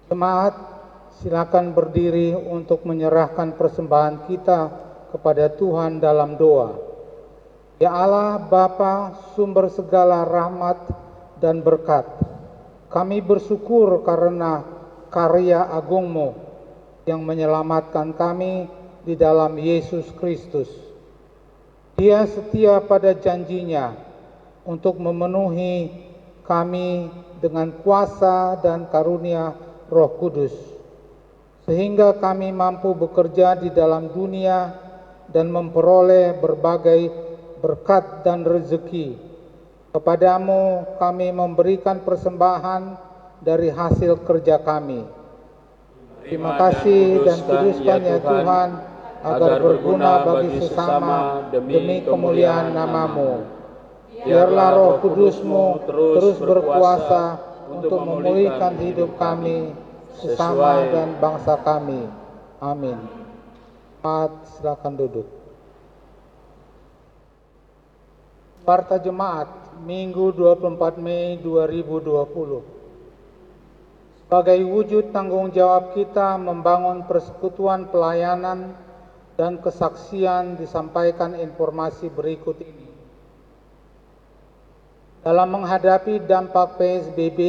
Jemaat, silakan berdiri untuk menyerahkan persembahan kita kepada Tuhan dalam doa. Ya Allah, Bapa, sumber segala rahmat dan berkat, kami bersyukur karena karya agung-Mu yang menyelamatkan kami di dalam Yesus Kristus. Dia setia pada janjinya untuk memenuhi kami dengan kuasa dan karunia Roh Kudus, sehingga kami mampu bekerja di dalam dunia dan memperoleh berbagai berkat dan rezeki. Kepadamu kami memberikan persembahan dari hasil kerja kami. Terima kasih dan kuduskan ya Tuhan, agar berguna bagi sesama demi kemuliaan nama-Mu. Biarlah Roh Kudus-Mu terus berkuasa untuk memulihkan hidup kami, sesama dan bangsa kami. Amin. Silakan duduk. Warta Jemaat, Minggu 24 Mei 2020. Sebagai wujud tanggung jawab kita membangun persekutuan pelayanan dan kesaksian, disampaikan informasi berikut ini. Dalam menghadapi dampak PSBB,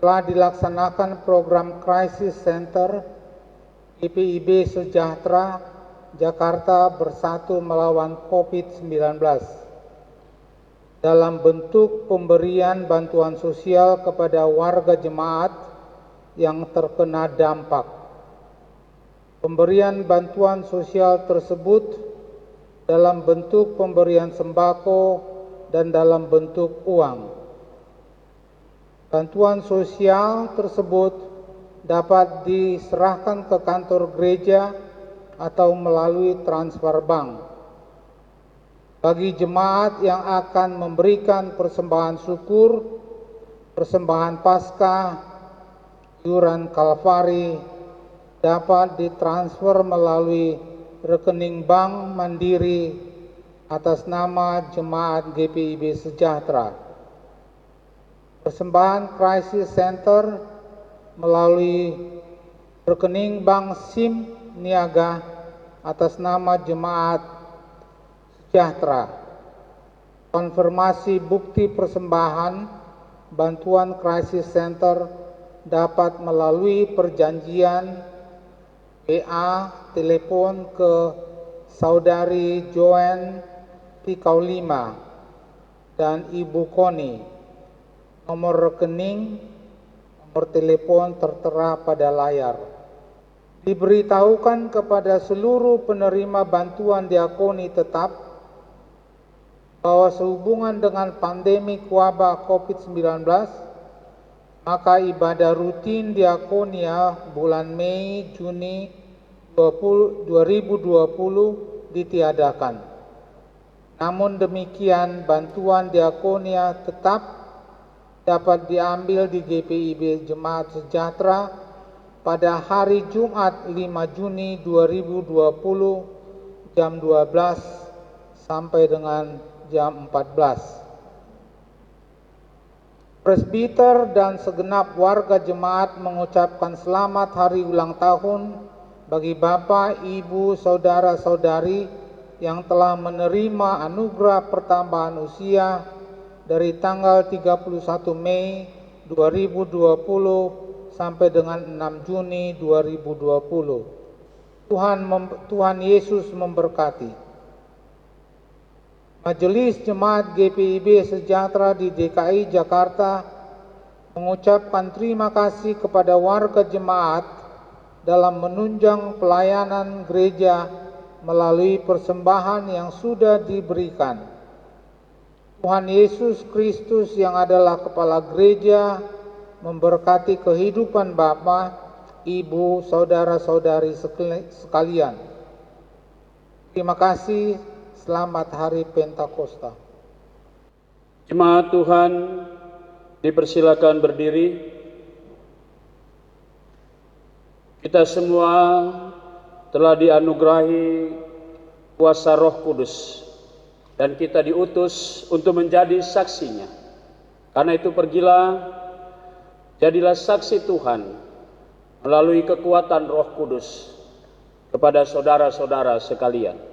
telah dilaksanakan program Crisis Center GPIB Sejahtera Jakarta Bersatu Melawan COVID-19 dalam bentuk pemberian bantuan sosial kepada warga jemaat yang terkena dampak. Pemberian bantuan sosial tersebut dalam bentuk pemberian sembako dan dalam bentuk uang. Bantuan sosial tersebut dapat diserahkan ke kantor gereja atau melalui transfer bank. Bagi jemaat yang akan memberikan persembahan syukur, persembahan Paskah, iuran Kalvari dapat ditransfer melalui rekening bank mandiri atas nama Jemaat GPIB Sejahtera. Persembahan Crisis Center melalui rekening bank SIM Niaga atas nama Jemaat Sejahtera. Konfirmasi bukti persembahan bantuan Crisis Center dapat melalui perjanjian WA telepon ke Saudari Joan Pikaulima dan Ibu Koni. Nomor rekening, nomor telepon tertera pada layar. Diberitahukan kepada seluruh penerima bantuan diakoni tetap bahwa sehubungan dengan pandemi wabah COVID-19, maka ibadah rutin diakonia bulan Mei Juni 2020 ditiadakan. Namun demikian, bantuan diakonia tetap dapat diambil di GPIB Jemaat Sejahtera pada hari Jumat 5 Juni 2020 jam 12 sampai dengan jam 14. Presbiter dan segenap warga jemaat mengucapkan selamat hari ulang tahun bagi Bapak, Ibu, Saudara-saudari yang telah menerima anugerah pertambahan usia dari tanggal 31 Mei 2020 sampai dengan 6 Juni 2020. Tuhan Yesus memberkati. Majelis Jemaat GPIB Sejahtera di DKI Jakarta mengucapkan terima kasih kepada warga jemaat dalam menunjang pelayanan gereja melalui persembahan yang sudah diberikan. Tuhan Yesus Kristus yang adalah kepala gereja memberkati kehidupan Bapak, Ibu, saudara-saudari sekalian. Terima kasih. Selamat Hari Pentakosta. Jemaat Tuhan, dipersilakan berdiri. Kita semua telah dianugerahi kuasa Roh Kudus dan kita diutus untuk menjadi saksinya. Karena itu pergilah, Jadilah saksi Tuhan melalui kekuatan Roh Kudus kepada saudara-saudara sekalian.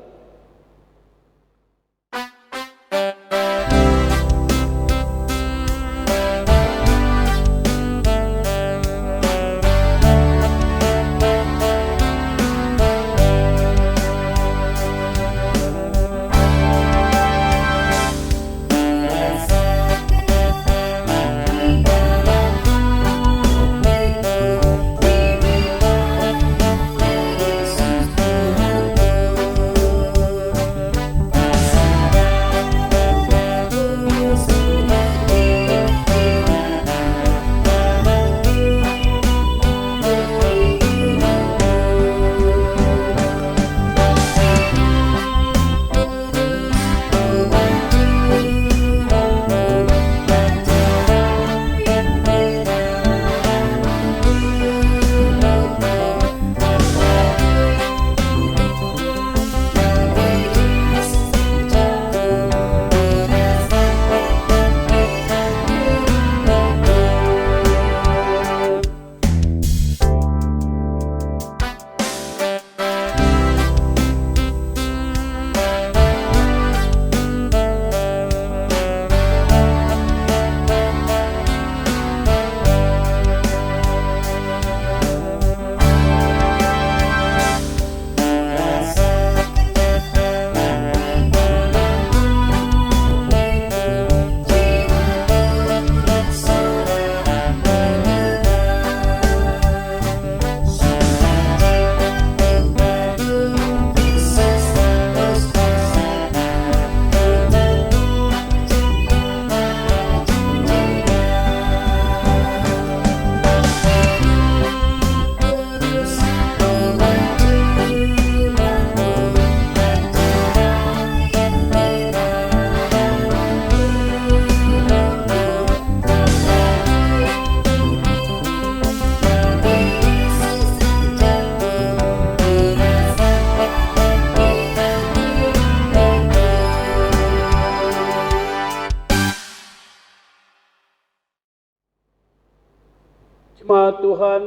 Jemaat Tuhan,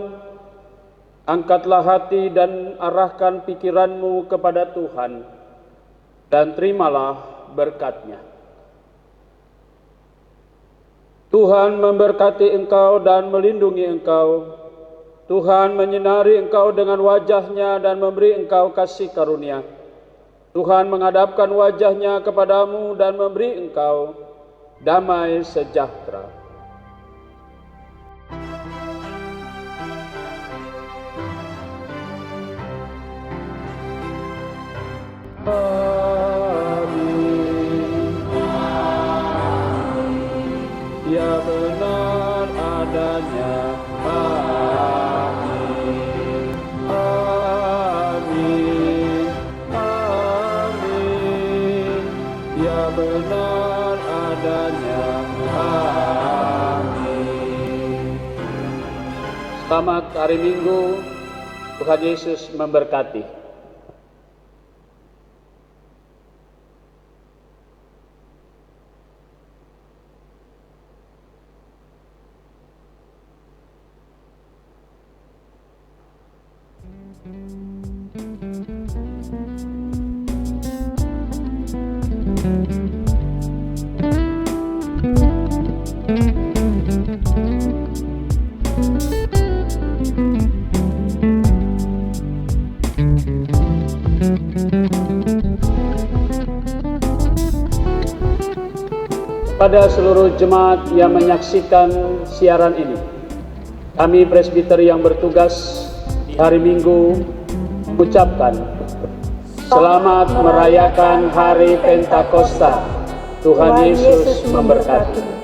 angkatlah hati dan arahkan pikiranmu kepada Tuhan, dan terimalah berkat-Nya. Tuhan memberkati engkau dan melindungi engkau. Tuhan menyinari engkau dengan wajah-Nya dan memberi engkau kasih karunia. Tuhan menghadapkan wajah-Nya kepadamu dan memberi engkau damai sejahtera. Amin. Ya benar adanya. Amin. Amin. Amin. Ya benar adanya. Amin. Selamat hari Minggu. Tuhan Yesus memberkati. Pada seluruh jemaat yang menyaksikan siaran ini, kami presbiter yang bertugas hari Minggu mengucapkan selamat merayakan Hari Pentakosta. Tuhan Yesus memberkati.